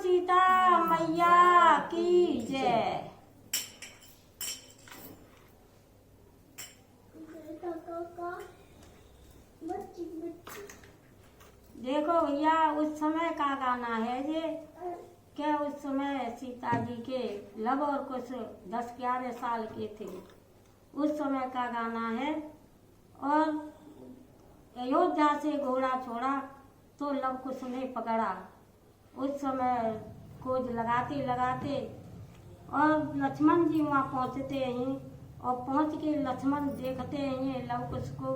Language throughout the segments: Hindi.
सीता मैया की जय। देखो भैया उस समय का गाना है ये, क्या उस समय सीता जी के लव और कुछ 10-11 साल के थे, उस समय का गाना है। और अयोध्या से घोड़ा छोड़ा तो लव कुश ने पकड़ा। उस समय खोज लगाते लगाते और लक्ष्मण जी वहाँ पहुँचते हैं, और पहुँच के लक्ष्मण देखते हैं लव कुश को,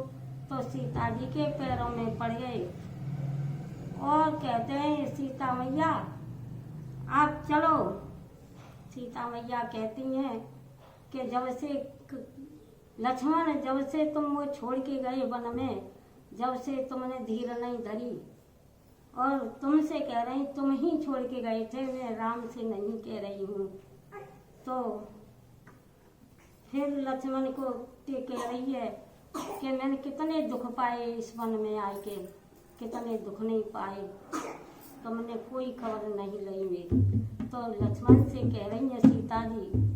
तो सीता जी के पैरों में पड़ गए और कहते हैं सीता मैया आप चलो। सीता मैया कहती हैं कि जब से लक्ष्मण जब से तुम वो छोड़ के गए वन में, जब से तुमने धीर नहीं धरी, और तुमसे कह रही तुम ही छोड़ के गए थे, मैं राम से नहीं कह रही हूँ। तो फिर लक्ष्मण को कह रही है कि मैंने कितने दुख पाए इस वन में आके, कितने दुख नहीं पाए, तुमने कोई खबर नहीं ली मेरी। तो लक्ष्मण से कह रही है सीता जी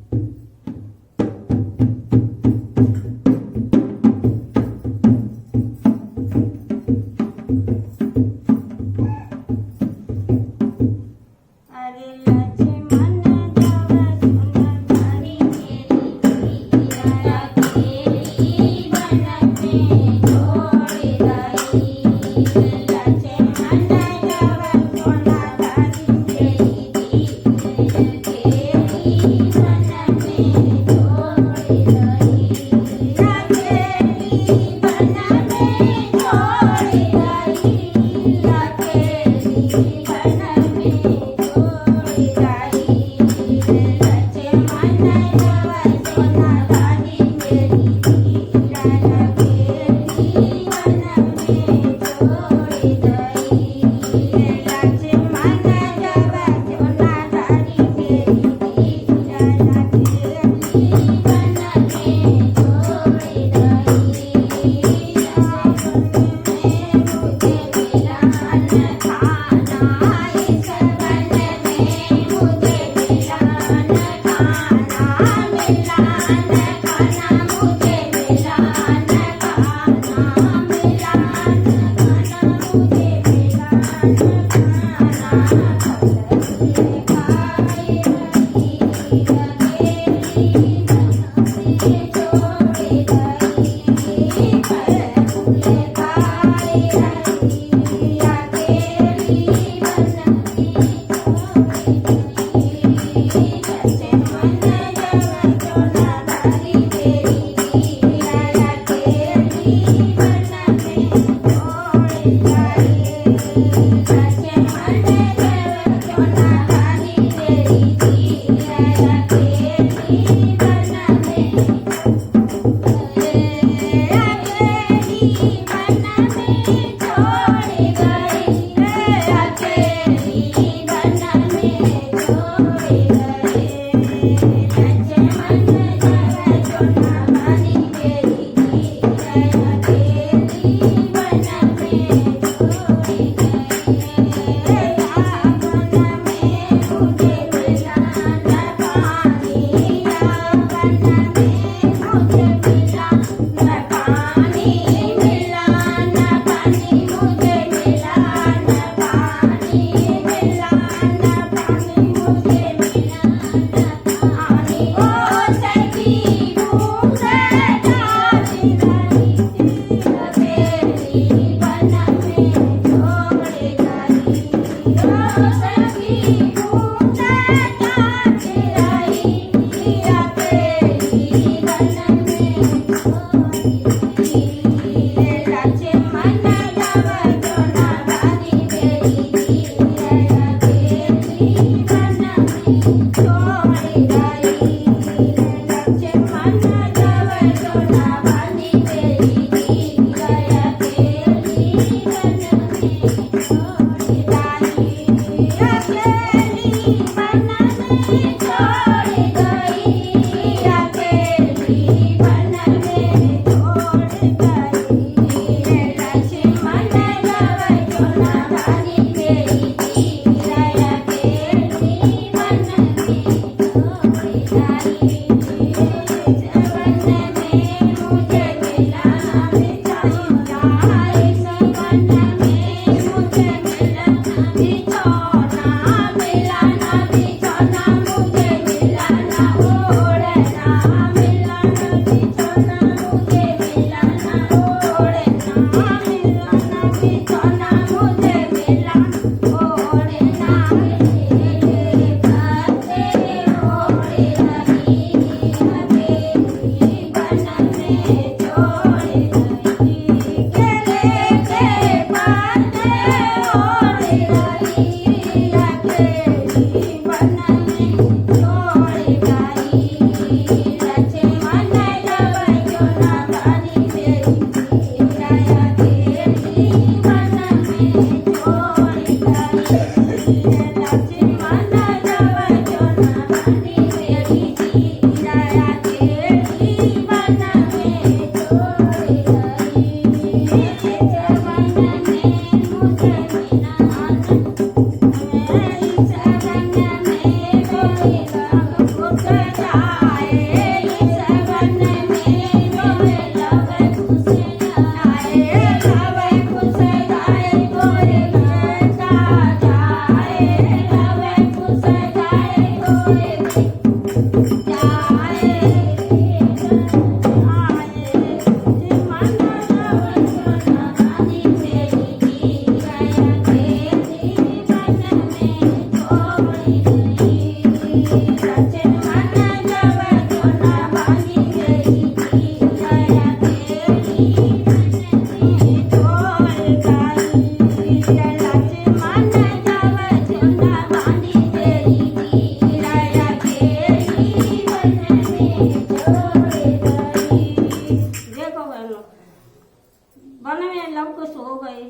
वन में लवकुश हो गए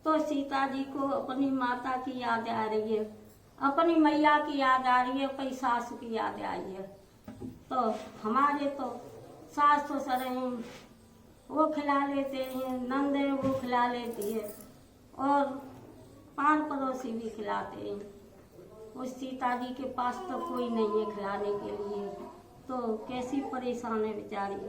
तो सीता जी को अपनी माता की याद आ रही है, अपनी मैया की याद आ रही है, अपनी सास की याद आई है। तो हमारे तो सास ससुर हैं, वो खिला लेते हैं, नंद है वो खिला लेती है, और पान पड़ोसी भी खिलाते हैं। उस सीता जी के पास तो कोई नहीं है खिलाने के लिए, तो कैसी परेशान है बेचारी।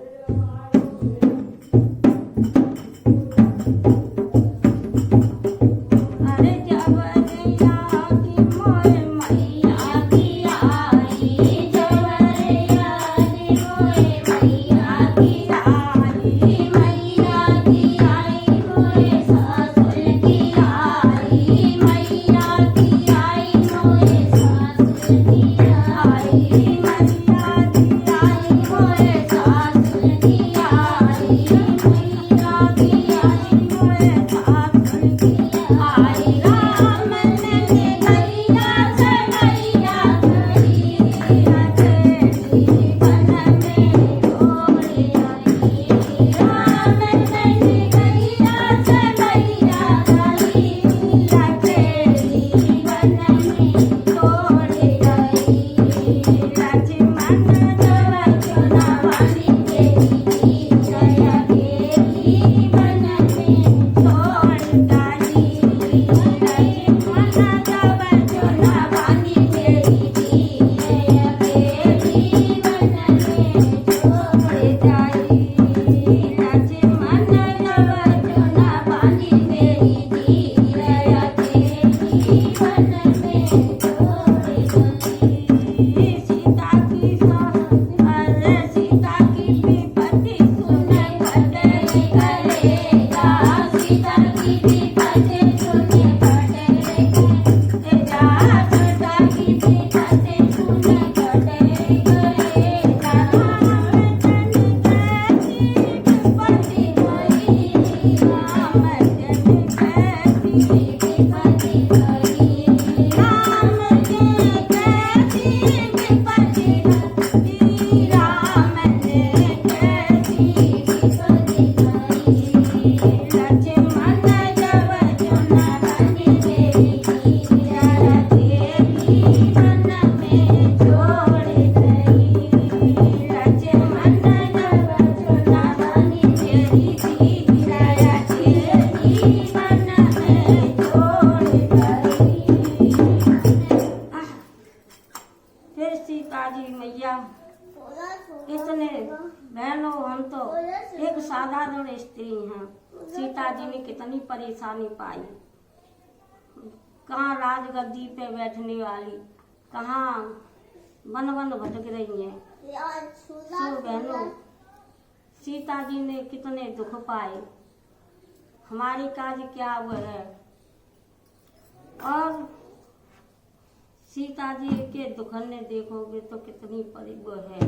इतने बहनों हम तो एक साधारण स्त्री हैं। सीता जी ने कितनी परेशानी पाई, कहाँ राजगद्दी पे बैठने वाली, कहाँ वन वन भटक रही हैं। तो बहनों सीता जी ने कितने दुख पाए, हमारी काज क्या वो है। और सीता जी के दुख ने देखोगे तो कितनी वो है।